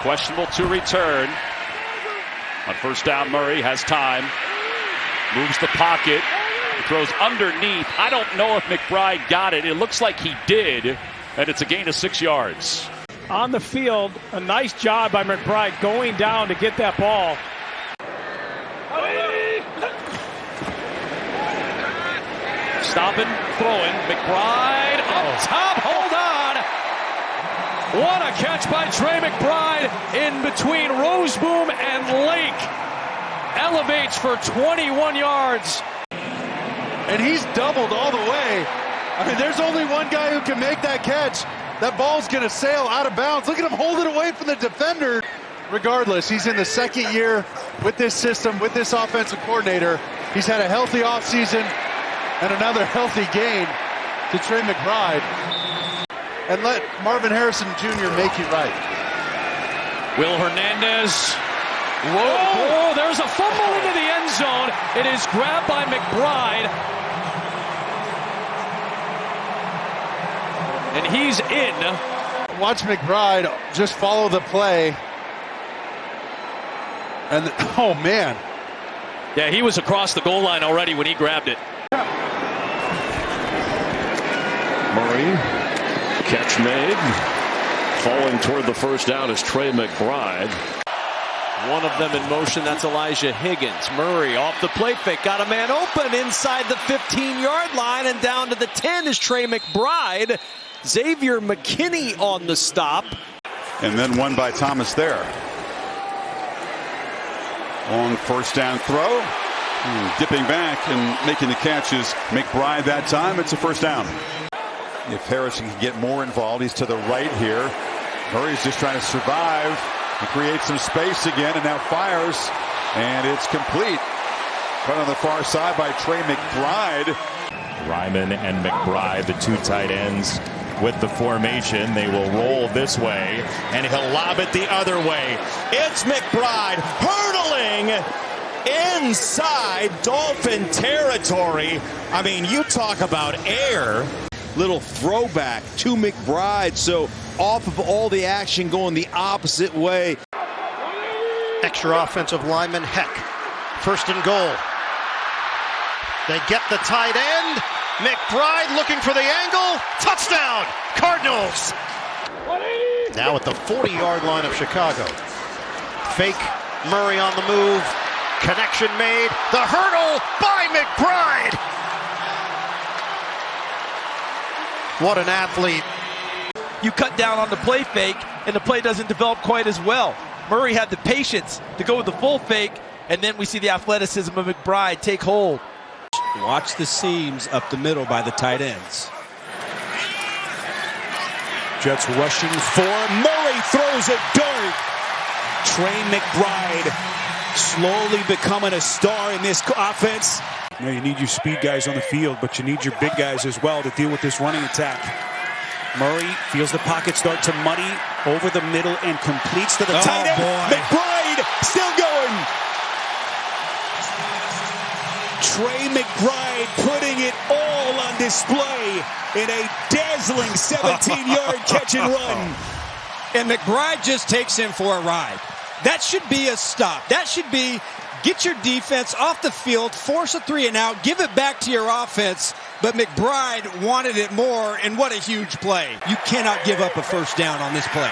questionable to return. On first down, Murray has time. Moves the pocket. Throws underneath. I don't know if McBride got it. It looks like he did. And it's a gain of 6 yards. On the field, a nice job by McBride going down to get that ball. Stopping, throwing. McBride up top. Hold on. What a catch by Trey McBride in between Roseboom and Lake. Elevates for 21 yards. And he's doubled all the way. I mean, there's only one guy who can make that catch. That ball's going to sail out of bounds. Look at him hold it away from the defender. Regardless, he's in the second year with this system, with this offensive coordinator. He's had a healthy offseason and another healthy game to Trey McBride. And let Marvin Harrison Jr. make it right. Will Hernandez. Whoa, there's a fumble into the end zone. It is grabbed by McBride. And he's in. Watch McBride just follow the play. And, oh, man. Yeah, he was across the goal line already when he grabbed it. Murray, catch made. Falling toward the first down is Trey McBride. One of them in motion, that's Elijah Higgins. Murray off the play fake, got a man open inside the 15-yard line, and down to the 10 is Trey McBride. Xavier McKinney on the stop. And then one by Thomas there. On first down throw. Dipping back and making the catch is McBride that time. It's a first down. If Harrison can get more involved, he's to the right here. Murray's just trying to survive and create some space again, and now fires, and it's complete. Cut on the far side by Trey McBride. Ryman and McBride, the two tight ends with the formation. They will roll this way, and he'll lob it the other way. It's McBride hurtling inside Dolphin territory. I mean, you talk about air. Little throwback to McBride, so off of all the action going the opposite way. Extra offensive lineman, Heck. First and goal. They get the tight end. McBride looking for the angle. Touchdown, Cardinals. Now at the 40-yard line of Chicago. Fake, Murray on the move. Connection made. The hurdle by McBride. What an athlete. You cut down on the play fake, and the play doesn't develop quite as well. Murray had the patience to go with the full fake, and then we see the athleticism of McBride take hold. Watch the seams up the middle by the tight ends. Jets rushing for Murray, throws a dart. Trey McBride slowly becoming a star in this offense. You know, you need your speed guys on the field, but you need your big guys as well to deal with this running attack. Murray feels the pocket start to muddy over the middle and completes to the tight end. Boy. McBride still going. Trey McBride putting it all on display in a dazzling 17-yard catch and run. And McBride just takes him for a ride. That should be a stop. That should be get your defense off the field, force a 3 and out, give it back to your offense. But McBride wanted it more, and what a huge play. You cannot give up a first down on this play.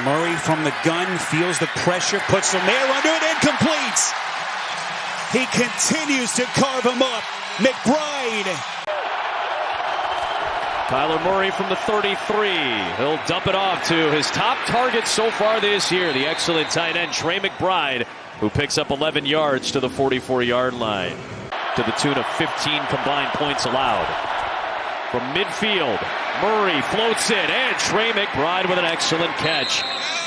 Murray from the gun feels the pressure, puts some air under it, and completes. He continues to carve him up. McBride. Kyler Murray from the 33. He'll dump it off to his top target so far this year, the excellent tight end Trey McBride, who picks up 11 yards to the 44-yard line, to the tune of 15 combined points allowed. From midfield, Murray floats it, and Trey McBride with an excellent catch.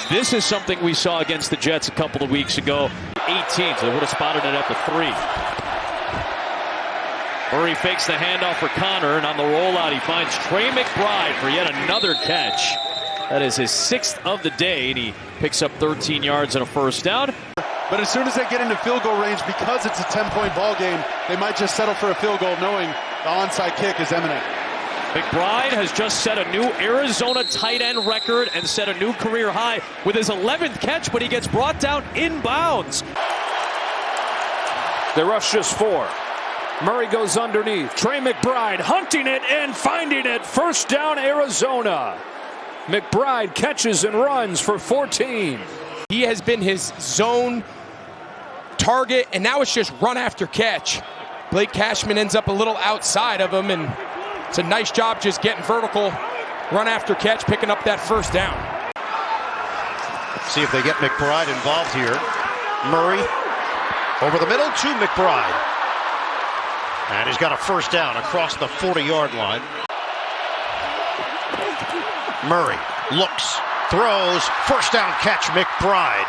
This is something we saw against the Jets a couple of weeks ago. 18, so they would have spotted it at the 3. Murray fakes the handoff for Connor, and on the rollout he finds Trey McBride for yet another catch. That is his 6th of the day, and he picks up 13 yards and a first down. But as soon as they get into field goal range, because it's a 10-point ball game, they might just settle for a field goal knowing the onside kick is imminent. McBride has just set a new Arizona tight end record and set a new career high with his 11th catch, but he gets brought down inbounds. They rush just 4. Murray goes underneath. Trey McBride hunting it and finding it. First down, Arizona. McBride catches and runs for 14. He has been his zone target, and now it's just run after catch. Blake Cashman ends up a little outside of him, and it's a nice job just getting vertical, run after catch, picking up that first down. See if they get McBride involved here. Murray over the middle to McBride. And he's got a first down across the 40-yard line. Murray looks, throws, first down catch, McBride.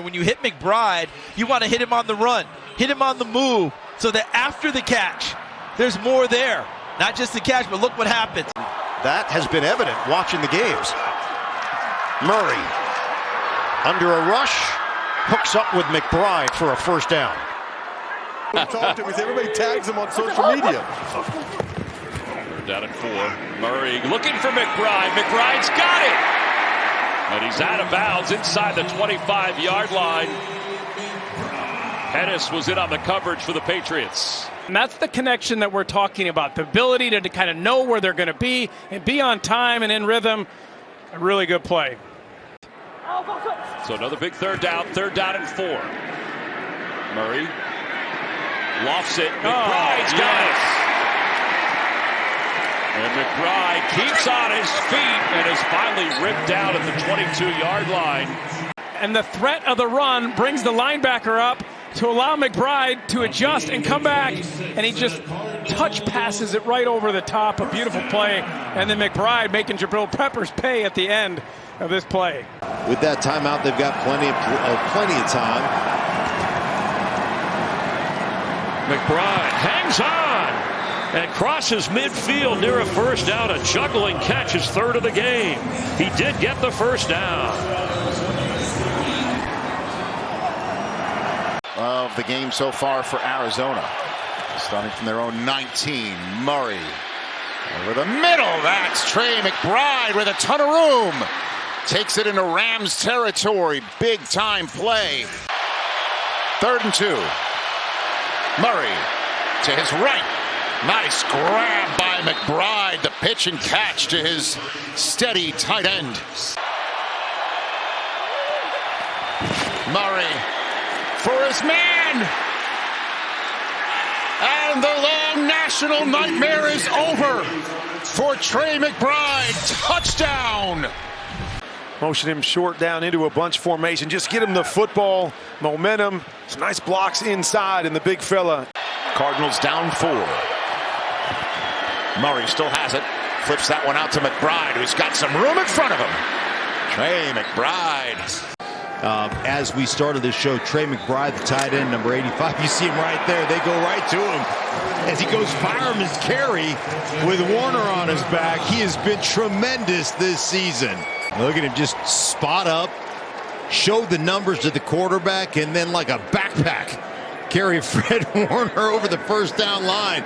When you hit McBride, you want to hit him on the run, hit him on the move, so that after the catch, there's more there. Not just the catch, but look what happens. That has been evident watching the games. Murray under a rush, hooks up with McBride for a first down. Talk to me. Everybody tags him on social media. They're down at 4. Murray looking for McBride. McBride's got it. And he's out of bounds inside the 25-yard line. Pettis was in on the coverage for the Patriots. And that's the connection that we're talking about. The ability to kind of know where they're going to be and be on time and in rhythm. A really good play. So another big third down and 4. Murray lofts it. McBride's got it. And McBride keeps on his feet and is finally ripped down at the 22-yard line. And the threat of the run brings the linebacker up to allow McBride to adjust and come back. And he just touch passes it right over the top. A beautiful play. And then McBride making Jabril Peppers pay at the end of this play. With that timeout, they've got plenty of time. McBride hangs on and crosses midfield near a first down. A juggling catch, his third of the game. He did get the first down. Of the game so far for Arizona. Starting from their own 19, Murray. Over the middle, that's Trey McBride with a ton of room. Takes it into Rams territory. Big time play. 3rd and 2. Murray to his right. Nice grab by McBride. The pitch and catch to his steady tight end. Murray for his man. And the long national nightmare is over for Trey McBride. Touchdown. Motion him short down into a bunch formation. Just get him the football momentum. Some nice blocks inside and the big fella. Cardinals down 4. Murray still has it. Flips that one out to McBride, who's got some room in front of him. Trey McBride. As we started this show, Trey McBride, the tight end, number 85. You see him right there. They go right to him as he goes fireman's carry with Warner on his back. He has been tremendous this season. Look at him just spot up, show the numbers to the quarterback, and then like a backpack, carry Fred Warner over the first down line.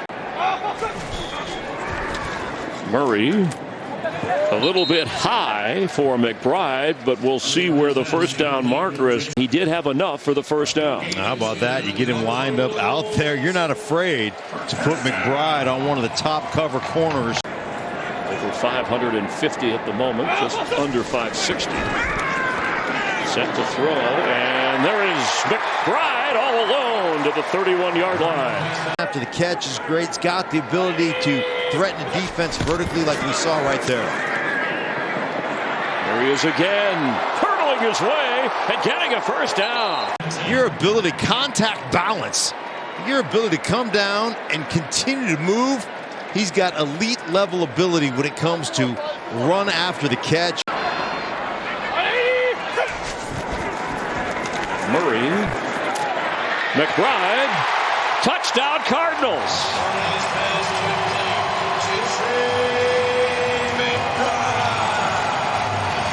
Murray a little bit high for McBride, but we'll see where the first down marker is. He did have enough for the first down. How about that? You get him lined up out there. You're not afraid to put McBride on one of the top cover corners. Over 550 at the moment, just under 560. Set to throw, and there is McBride all alone to the 31-yard line. After the catch is great. He's got the ability to threaten the defense vertically like we saw right there. There he is again, hurdling his way and getting a first down. Your ability, contact balance, your ability to come down and continue to move. He's got elite level ability when it comes to run after the catch. Murray, McBride, touchdown Cardinals.